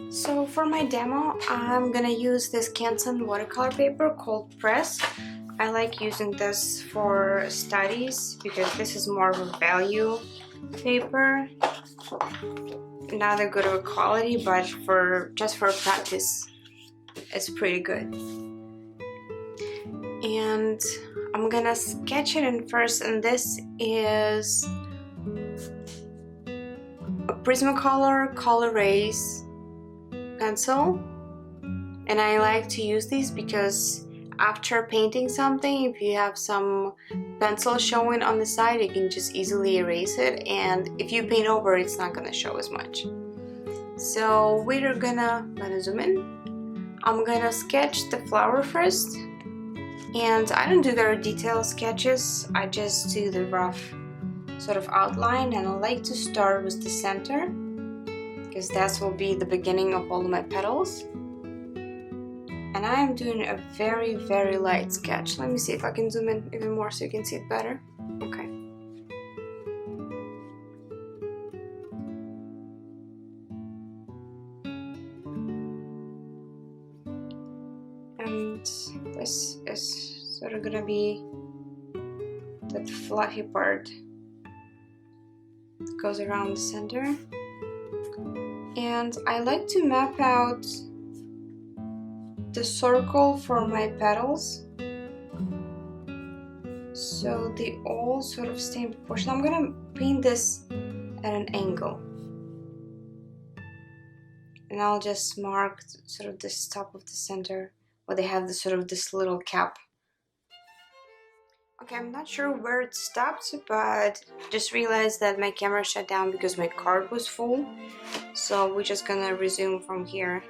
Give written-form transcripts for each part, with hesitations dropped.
So for my demo, I'm gonna use this Canson watercolor paper called Press. I like using this for studies because this is more of a value paper. Not a good of a quality, but just for practice, it's pretty good. And I'm gonna sketch it in first, and this is a Prismacolor Color Rays pencil, and I like to use these because after painting something, if you have some pencil showing on the side, you can just easily erase it, and if you paint over, it's not gonna show as much. So we're gonna zoom in. I'm gonna sketch the flower first, and I don't do very detailed sketches, I just do the rough sort of outline, and I like to start with the center because that will be the beginning of all of my petals. And I am doing a very, very light sketch. Let me see if I can zoom in even more so you can see it better. Okay. And this is sort of gonna be that fluffy part that goes around the center. And I like to map out the circle for my petals so they all sort of stay in proportion. I'm gonna paint this at an angle, and I'll just mark sort of this top of the center where they have this sort of this little cap. Okay, I'm not sure where it stopped, but just realized that my camera shut down because my card was full, so we're just gonna resume from here.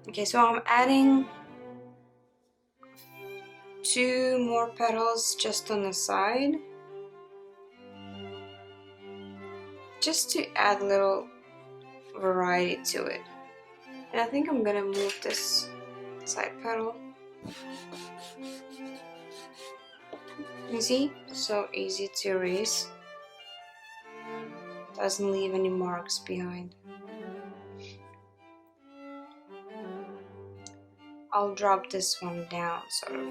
Okay, so I'm adding 2 more petals just on the side, just to add a little variety to it. And I think I'm gonna move this side petal. You see? So easy to erase. Doesn't leave any marks behind. I'll drop this one down, sort of.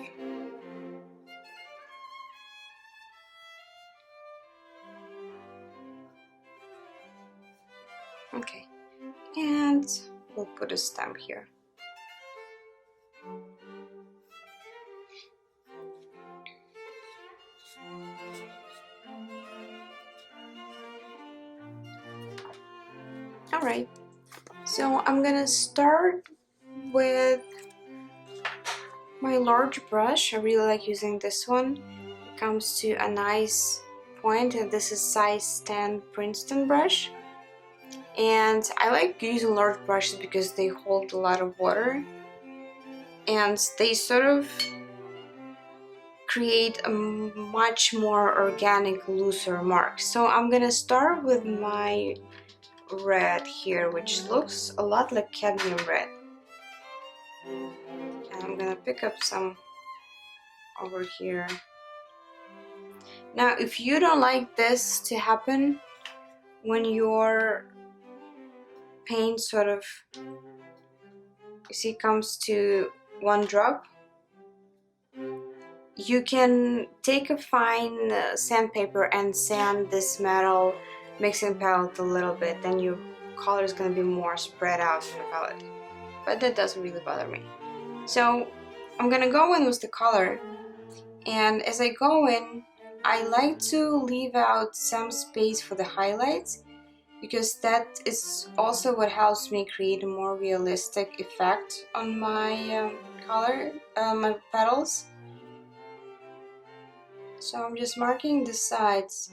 Okay, and we'll put a stem here. Alright, so I'm gonna start with my large brush. I really like using this one. It comes to a nice point, and this is size 10 Princeton brush. And I like using large brushes because they hold a lot of water and they sort of create a much more organic, looser mark. So I'm gonna start with my red here, which looks a lot like cadmium red. And I'm gonna pick up some over here. Now, if you don't like this to happen when your paint sort of, you see, comes to one drop, you can take a fine sandpaper and sand this metal mixing palette a little bit, then your color is going to be more spread out in the palette. But that doesn't really bother me. So I'm going to go in with the color, and as I go in, I like to leave out some space for the highlights because that is also what helps me create a more realistic effect on my my petals. So I'm just marking the sides,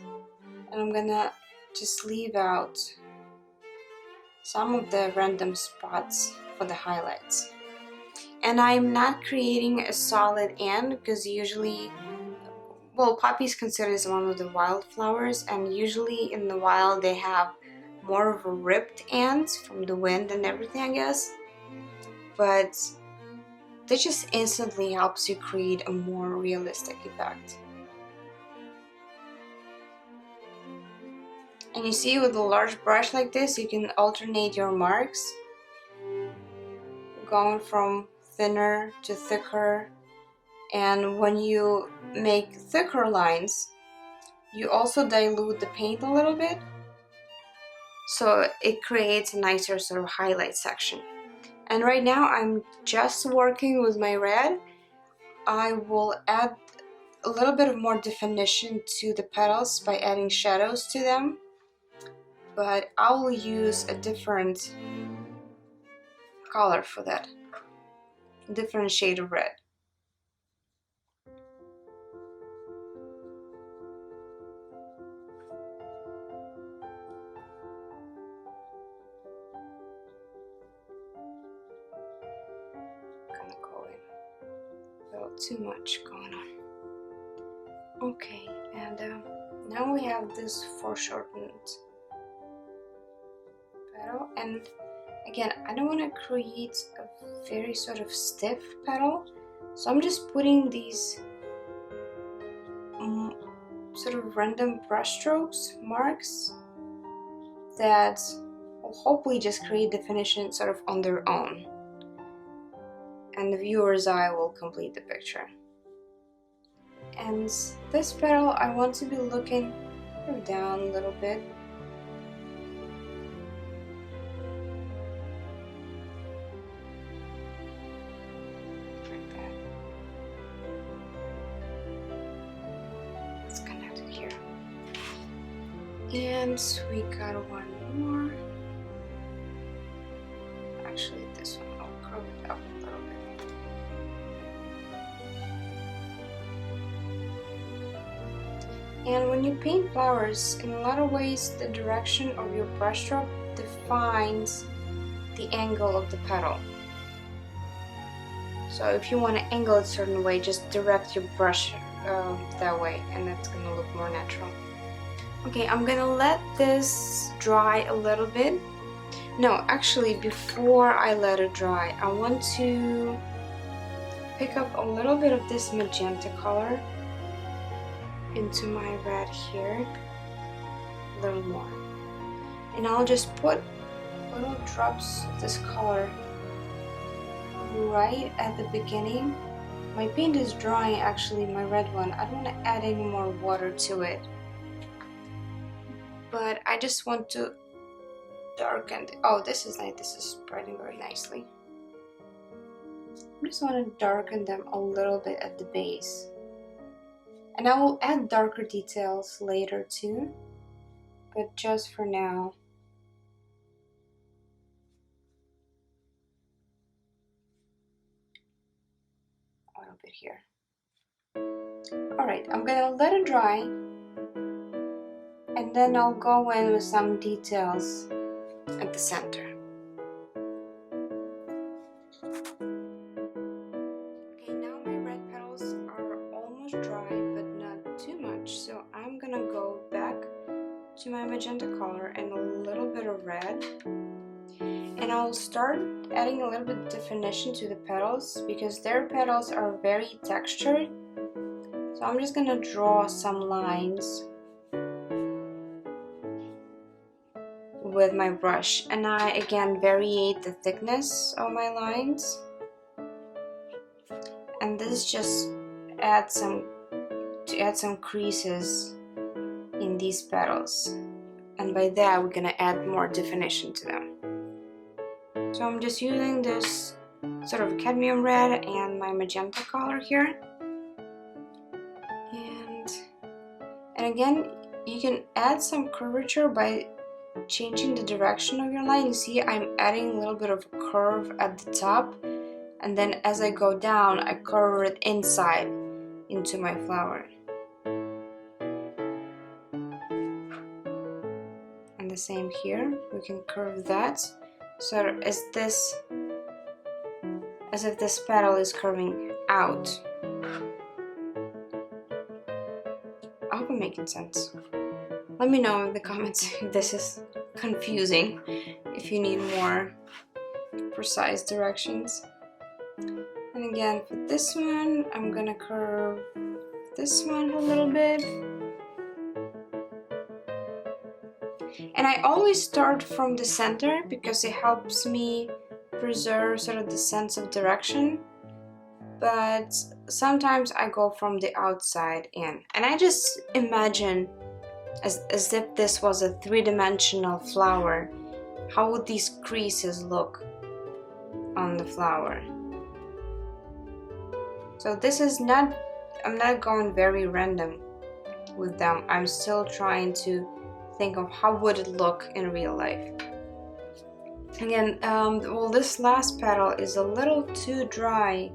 and I'm gonna just leave out some of the random spots for the highlights. And I'm not creating a solid end because usually, well, poppy is considered as one of the wildflowers, and usually in the wild they have more of a ripped ends from the wind and everything, I guess. But this just instantly helps you create a more realistic effect. And you see, with a large brush like this, you can alternate your marks, going from thinner to thicker. And when you make thicker lines, you also dilute the paint a little bit, so it creates a nicer sort of highlight section. And right now I'm just working with my red. I will add a little bit of more definition to the petals by adding shadows to them, but I will use a different color for that, a different shade of red. Gonna go in a little too much going on. Okay, and now we have this foreshortened petal, and again, I don't want to create a very sort of stiff petal, so I'm just putting these sort of random brush strokes, marks, that will hopefully just create definition sort of on their own, and the viewer's eye will complete the picture. And this petal, I want to be looking down a little bit. Like that. It's connected here. And we got one more. Actually, this one, I'll curve it up a little bit. And when you paint flowers, in a lot of ways, the direction of your brushstroke defines the angle of the petal. So if you want to angle it a certain way, just direct your brush that way, and that's going to look more natural. Okay, I'm going to let this dry a little bit. No, actually, before I let it dry, I want to pick up a little bit of this magenta color into my red here, a little more, and I'll just put little drops of this color right at the beginning. My paint is drying, actually, my red one. I don't want to add any more water to it, but I just want to darken. Oh, this is nice. This is spreading very nicely. I just want to darken them a little bit at the base. And I will add darker details later too, but just for now. A little bit here. Alright, I'm gonna let it dry, and then I'll go in with some details at the center. Okay, now my red petals are almost dry, but not too much, so I'm gonna go back to my magenta color and a little bit of red, and I'll start adding a little bit of definition to the petals because their petals are very textured. So I'm just gonna draw some lines with my brush, and I again variate the thickness of my lines, and this just adds some creases in these petals, and by that we're gonna add more definition to them. So I'm just using this sort of cadmium red and my magenta color here, and again you can add some curvature by changing the direction of your line. You see I'm adding a little bit of a curve at the top, and then as I go down I curve it inside into my flower. And the same here, we can curve that so as if this petal is curving out. I hope I'm making sense. Let me know in the comments if this is confusing, if you need more precise directions. And again, for this one, I'm gonna curve this one a little bit. And I always start from the center because it helps me preserve sort of the sense of direction, but sometimes I go from the outside in, and I just imagine as if this was a three-dimensional flower, how would these creases look on the flower. So this is not, I'm not going very random with them. I'm still trying to think of how would it look in real life. Again, well, this last petal is a little too dry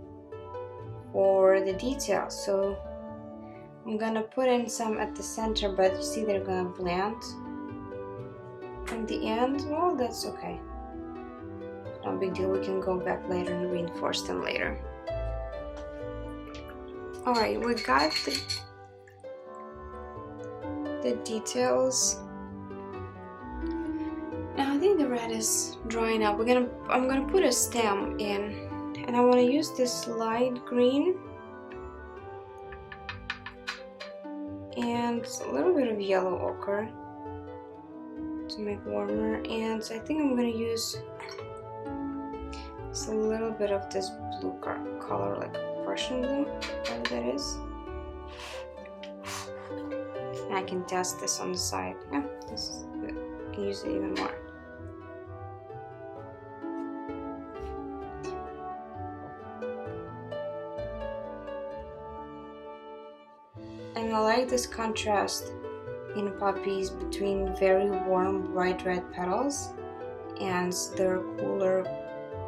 for the details, so I'm gonna put in some at the center, but you see they're gonna blend in the end. Well, that's okay, no big deal. We can go back later and reinforce them later. Alright, we got the details. Now I think the red is drying up. I'm gonna put a stem in, and I want to use this light green and a little bit of yellow ochre to make warmer, and I think I'm gonna use just a little bit of this blue color, like Prussian blue, whatever that is. And I can test this on the side. Yeah, this is good. I can use it even more. And I like this contrast in poppies between very warm bright red petals and their cooler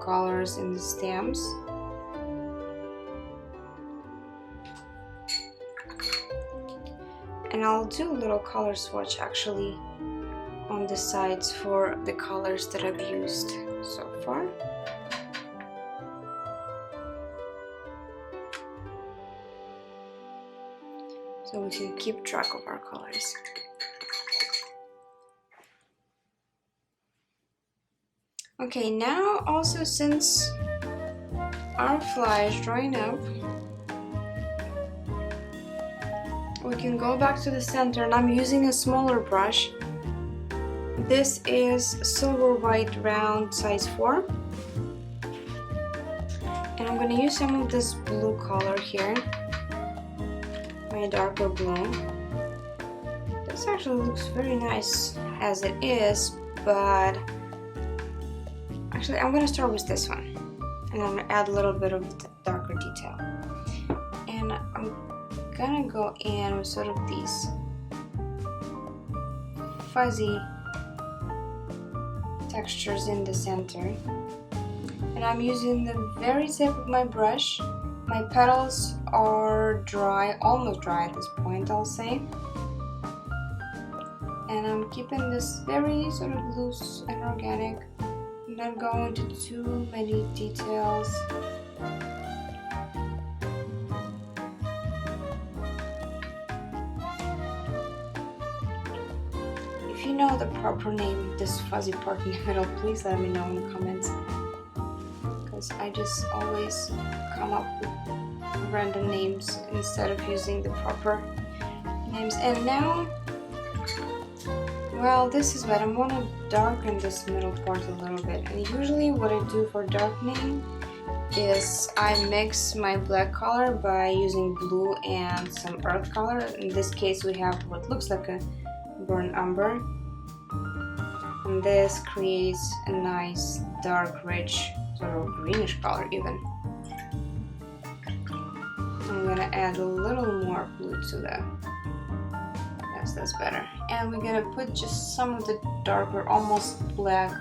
colors in the stems. And I'll do a little color swatch actually on the sides for the colors that I've used so far. So we can keep track of our colors. Okay, now also since our fly is drying up, we can go back to the center, and I'm using a smaller brush. This is Silverwhite round size 4. And I'm going to use some of this blue color here. My darker blue. This actually looks very nice as it is, but actually I'm gonna start with this one, and I'm gonna add a little bit of darker detail, and I'm gonna go in with sort of these fuzzy textures in the center, and I'm using the very tip of my brush. My petals are dry, almost dry at this point, I'll say. And I'm keeping this very sort of loose and organic. I'm not going into too many details. If you know the proper name of this fuzzy part in the middle, please let me know in the comments. Because I just always come up with random names instead of using the proper names. And now, well, this is what I want to darken this middle part a little bit. And usually what I do for darkening is I mix my black color by using blue and some earth color. In this case we have what looks like a burnt umber, and this creates a nice dark rich sort of greenish color even. I'm gonna add a little more blue to that. Yes, that's better. And we're gonna put just some of the darker, almost black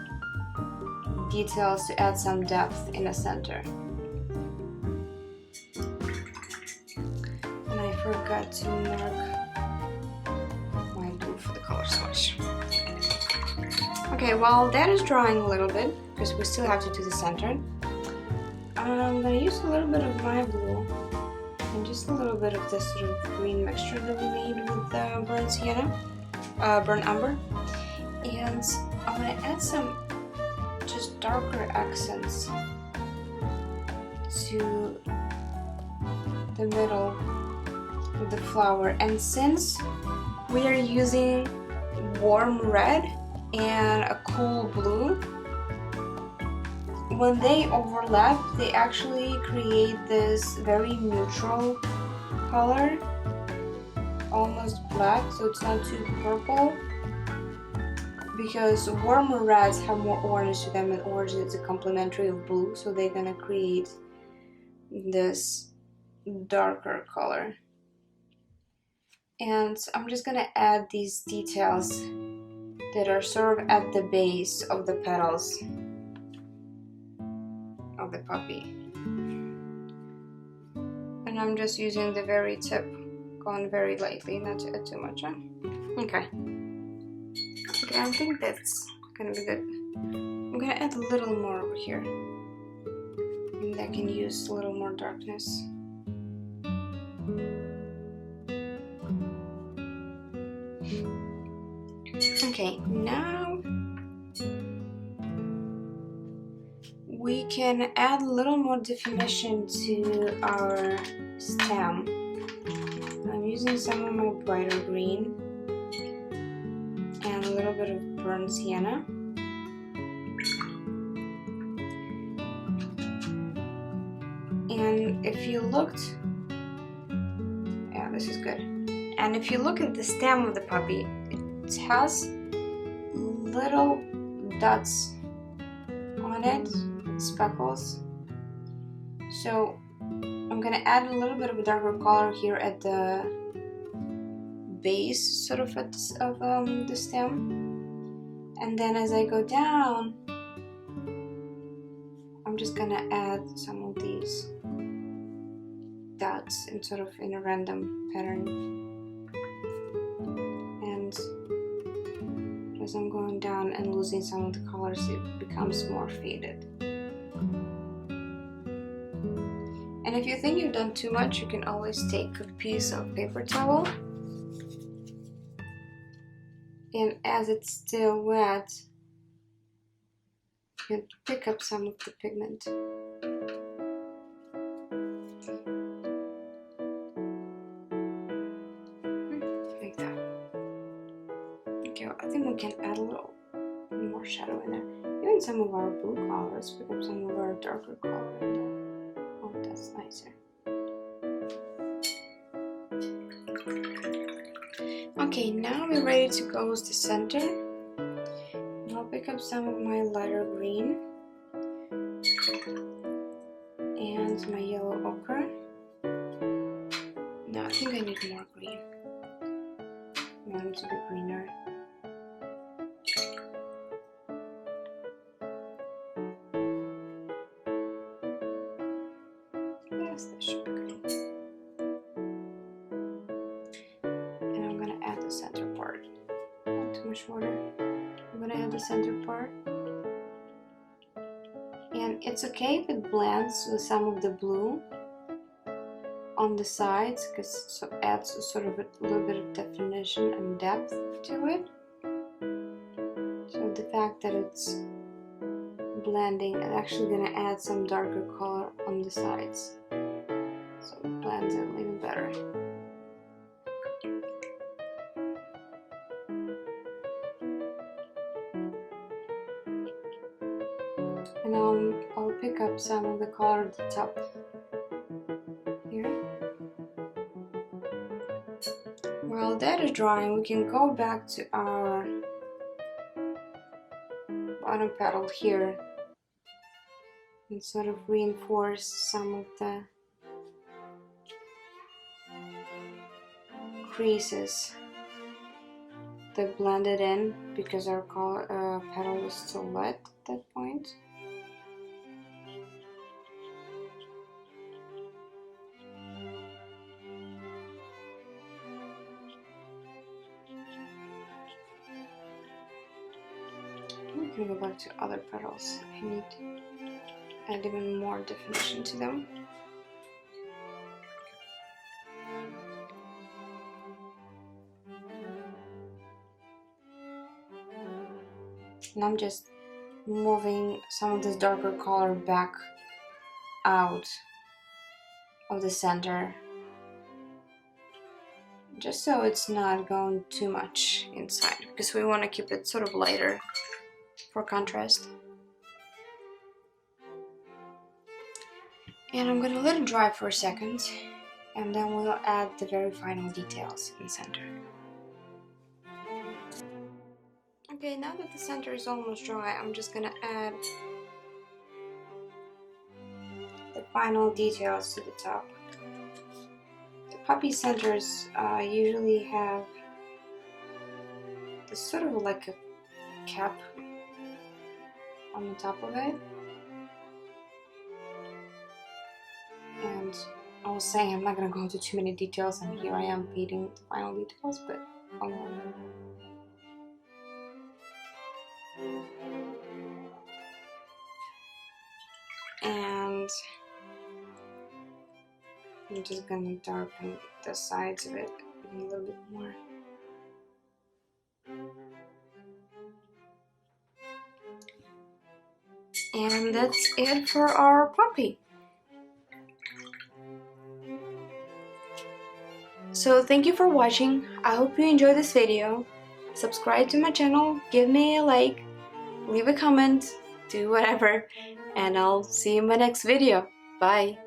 details to add some depth in the center. And I forgot to mark my blue for the color swatch. Okay, well that is drying a little bit because we still have to do the center. I'm gonna use a little bit of my blue and just a little bit of this sort of green mixture that we made with the burnt sienna, burnt umber, and I'm gonna add some just darker accents to the middle of the flower. And since we are using warm red, and a cool blue. When they overlap, they actually create this very neutral color, almost black, so it's not too purple, because warmer reds have more orange to them, and orange is a complementary of blue, so they're gonna create this darker color. And I'm just gonna add these details that are sort of at the base of the petals of the puppy. And I'm just using the very tip, going very lightly, not to add too much on. Okay, I think that's gonna be good. I'm gonna add a little more over here, and I can use a little more darkness. Okay, now we can add a little more definition to our stem. I'm using some of my brighter green and a little bit of burnt sienna. And if you looked, yeah, this is good. And if you look at the stem of the puppy, it has little dots on it, speckles. So I'm gonna add a little bit of a darker color here at the base, sort of of the stem. And then as I go down, I'm just gonna add some of these dots in sort of in a random pattern. And as I'm going down and losing some of the colors, it becomes more faded. And if you think you've done too much, you can always take a piece of paper towel, and as it's still wet, you can pick up some of the pigment. Like that. Okay, I think we can add a little more shadow in there. Even some of our blue colors, pick up some of our darker color in there. Oh, that's nicer. Okay, now we're ready to go with the center. I'll pick up some of my lighter green and my yellow ochre. No, I think I need more green. I want it to be greener. Yes, that should be green. And I'm gonna add the center part. Not too much water. I'm gonna add the center part. And it's okay if it blends with some of the blue on the sides, because it adds sort of a little bit of definition and depth to it. So the fact that it's blending, it's actually going to add some darker color on the sides, so it blends it even better. And I'll pick up some of the color at the top here. While that is drying, we can go back to our bottom petal here and sort of reinforce some of the creases that blended in, because our petal was still wet at that point. We can go back to other petals. I need to add even more definition to them. And I'm just moving some of this darker color back out of the center, just so it's not going too much inside, because we want to keep it sort of lighter for contrast. And I'm gonna let it dry for a second, and then we'll add the very final details in the center. Okay, now that the center is almost dry, I'm just gonna add the final details to the top. The puppy centers usually have this sort of like a cap on the top of it. And I was saying I'm not gonna go into too many details, and here I am painting the final details, but and I'm just gonna darken the sides of it a little bit more. And that's it for our puppy. So thank you for watching. I hope you enjoyed this video. Subscribe to my channel, give me a like, leave a comment, do whatever, and I'll see you in my next video. Bye!